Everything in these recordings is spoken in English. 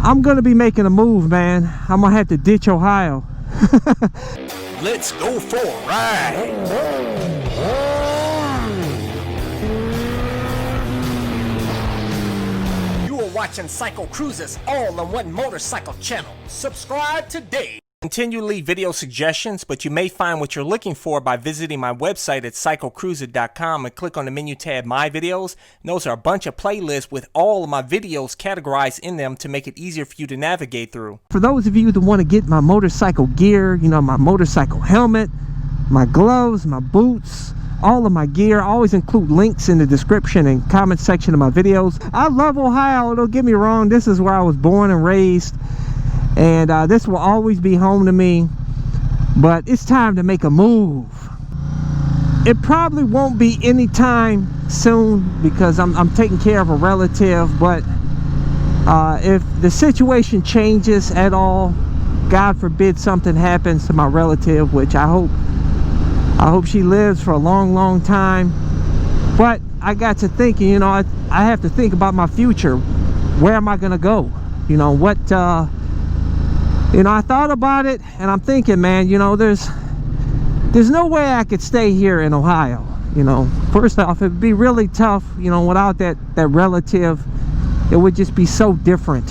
I'm gonna be making a move, man. I'm gonna have to ditch Ohio. Let's go for a ride. You are watching CycleCruza's all-in-one motorcycle channel. Subscribe today. Continue to leave video suggestions, but you may find what you're looking for by visiting my website at CycleCruza.com and click on the menu tab My Videos. And those are a bunch of playlists with all of my videos categorized in them to make it easier for you to navigate through. For those of you that want to get my motorcycle gear, you know, my motorcycle helmet, my gloves, my boots, all of my gear, I always include links in the description and comment section of my videos. I love Ohio, don't get me wrong. This is where I was born and raised. And this will always be home to me, but it's time to make a move. It probably won't be anytime soon because I'm taking care of a relative, but if the situation changes at all, God forbid something happens to my relative, which I hope she lives for a long time, but I got to thinking, you know, I have to think about my future. Where am I gonna go? You know, what you know, I thought about it, and I'm thinking, man, you know, there's no way I could stay here in Ohio. You know, first off, it'd be really tough, you know, without that relative. It would just be so different,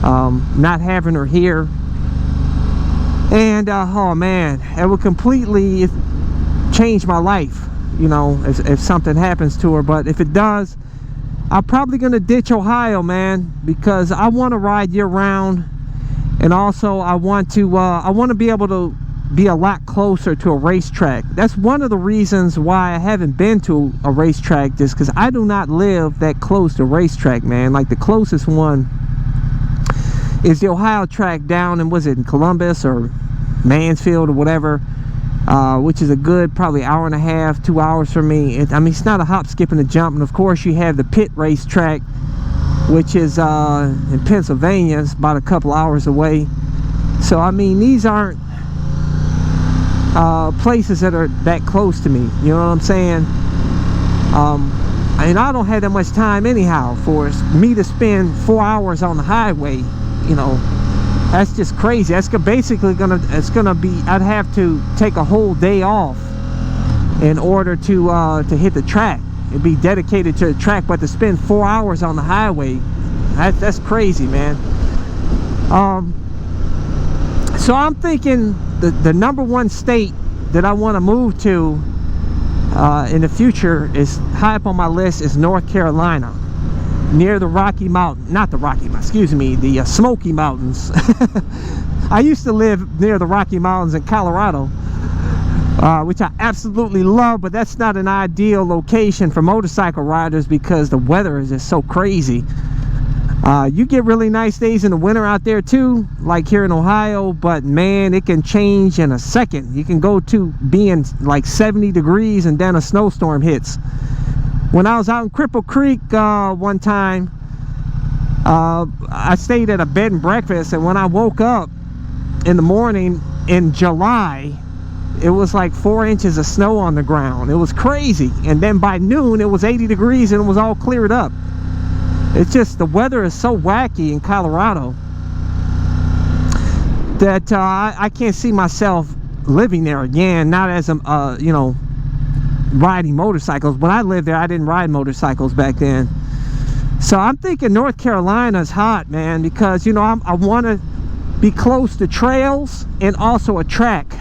not having her here. And oh man, it would completely change my life, you know, if something happens to her. But if it does, I'm probably gonna ditch Ohio, man, because I want to ride year round. And also I want to be able to be a lot closer to a racetrack. That's one of the reasons why I haven't been to a racetrack, just because I do not live that close to a racetrack, man. Like the closest one is the Ohio track down in, was it in Columbus or Mansfield or whatever, which is a good probably hour and a half, 2 hours for me. I mean, it's not a hop, skip, and a jump. And of course you have the pit racetrack, which is in Pennsylvania. It's about a couple hours away. So I mean, these aren't places that are that close to me, you know what I'm saying? And I don't have that much time anyhow for me to spend 4 hours on the highway. You know, that's just crazy. That's basically gonna be, I'd have to take a whole day off in order to hit the track. It'd be dedicated to the track, but to spend 4 hours on the highway, that's crazy, man. So I'm thinking the number one state that I want to move to in the future is high up on my list is North Carolina, near the Rocky Mountain, not the Rocky Mountains, excuse me, the Smoky Mountains. I used to live near the Rocky Mountains in Colorado, which I absolutely love, but that's not an ideal location for motorcycle riders because the weather is just so crazy. You get really nice days in the winter out there too, like here in Ohio, but man, it can change in a second. You can go to being like 70 degrees and then a snowstorm hits. When I was out in Cripple Creek one time, I stayed at a bed and breakfast, and when I woke up in the morning in July, it was like 4 inches of snow on the ground. It was crazy. And then by noon it was 80 degrees and it was all cleared up. It's just, the weather is so wacky in Colorado that I can't see myself living there again, not as a you know, riding motorcycles. When I lived there, I didn't ride motorcycles back then. So I'm thinking North Carolina's hot, man, because, you know, I want to be close to trails and also a track.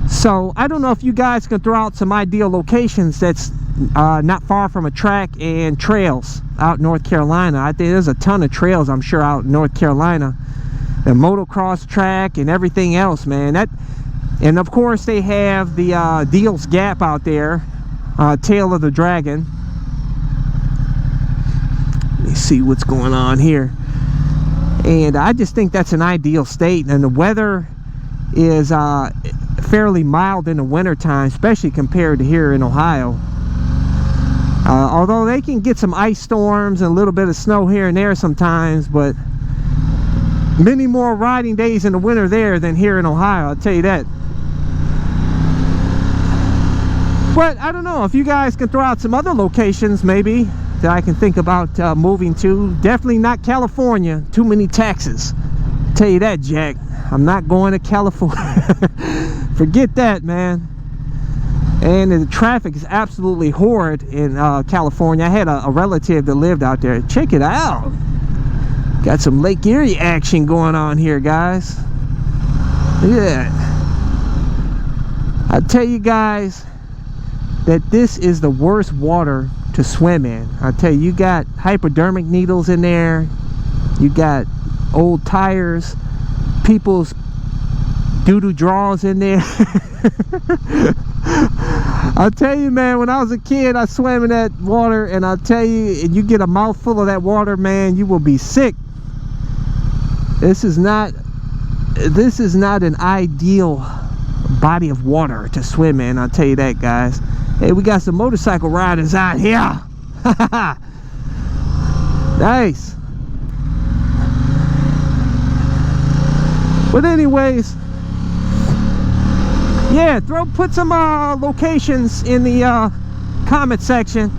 So I don't know if you guys can throw out some ideal locations that's not far from a track and trails out in North Carolina. I think there's a ton of trails, I'm sure, out in North Carolina. The motocross track and everything else, man. And of course they have the Deals Gap out there, Tail of the Dragon. Let me see what's going on here. And I just think that's an ideal state, and the weather is fairly mild in the wintertime, especially compared to here in Ohio. Although they can get some ice storms and a little bit of snow here and there sometimes, but many more riding days in the winter there than here in Ohio, I'll tell you that. But I don't know if you guys can throw out some other locations maybe that I can think about moving to. Definitely not California. Too many taxes. Tell you that, Jack. I'm not going to California. Forget that, man. And the traffic is absolutely horrid in California. I had a relative that lived out there. Check it out. Got some Lake Erie action going on here, guys. Look at that. I tell you guys that this is the worst water to swim in. I tell you, you got hypodermic needles in there. You got old tires, people's doo-doo draws in there. I'll tell you, man, when I was a kid, I swam in that water, and I'll tell you, and you get a mouthful of that water, man, you will be sick. This is not an ideal body of water to swim in, I'll tell you that, guys. Hey, we got some motorcycle riders out here. Nice. But anyways, yeah, put some locations in the comment section.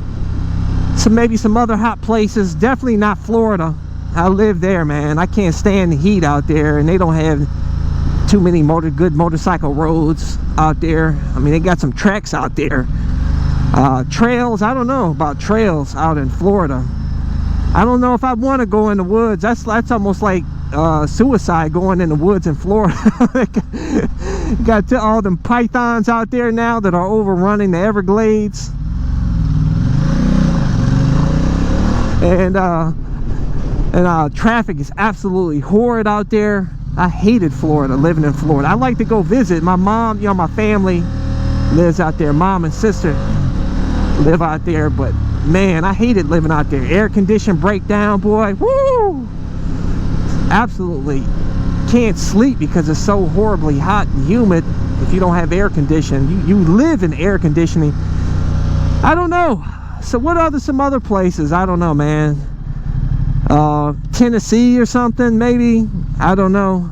Maybe some other hot places. Definitely not Florida. I live there, man. I can't stand the heat out there, and they don't have too many good motorcycle roads out there. I mean, they got some tracks out there. Trails, I don't know about trails out in Florida. I don't know if I want to go in the woods. That's almost like suicide, going in the woods in Florida. Got all them pythons out there now that are overrunning the Everglades. And traffic is absolutely horrid out there. I hated Florida, living in Florida. I like to go visit. My mom, you know, my family lives out there. Mom and sister live out there, but man, I hated living out there. Air condition breakdown, boy. Woo! Absolutely can't sleep because it's so horribly hot and humid. If you don't have air conditioning, you live in air conditioning. I don't know. So what are some other places? I don't know, man. Tennessee or something, maybe. I don't know.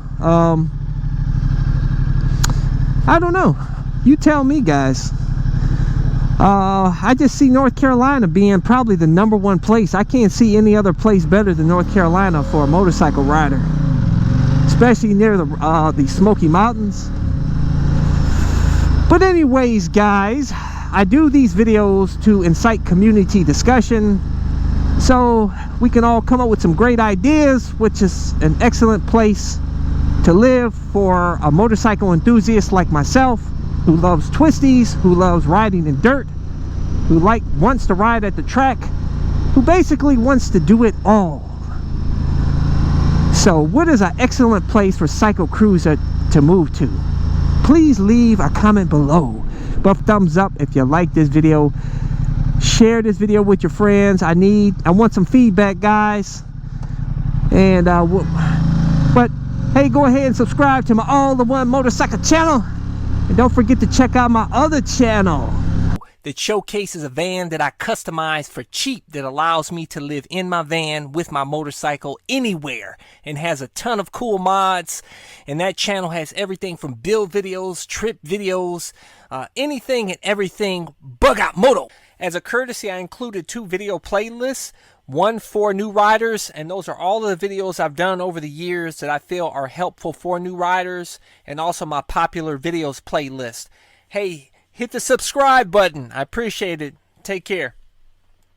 I don't know. You tell me, guys. I just see North Carolina being probably the #1 place. I can't see any other place better than North Carolina for a motorcycle rider, especially near the Smoky Mountains. But anyways, guys, I do these videos to incite community discussion, so we can all come up with some great ideas, which is an excellent place to live for a motorcycle enthusiast like myself, who loves twisties, who loves riding in dirt, who wants to ride at the track, who basically wants to do it all. So what is an excellent place for CycleCruza to move to? Please leave a comment below. But thumbs up if you like this video. Share this video with your friends. I want some feedback, guys. And but hey, go ahead and subscribe to my All-in-One Motorcycle channel. And don't forget to check out my other channel that showcases a van that I customize for cheap, that allows me to live in my van with my motorcycle anywhere, and has a ton of cool mods. And that channel has everything from build videos, trip videos, anything and everything bug out moto. As a courtesy, I included 2 video playlists, one for new riders, and those are all of the videos I've done over the years that I feel are helpful for new riders, and also my popular videos playlist. Hey, hit the subscribe button. I appreciate it. Take care.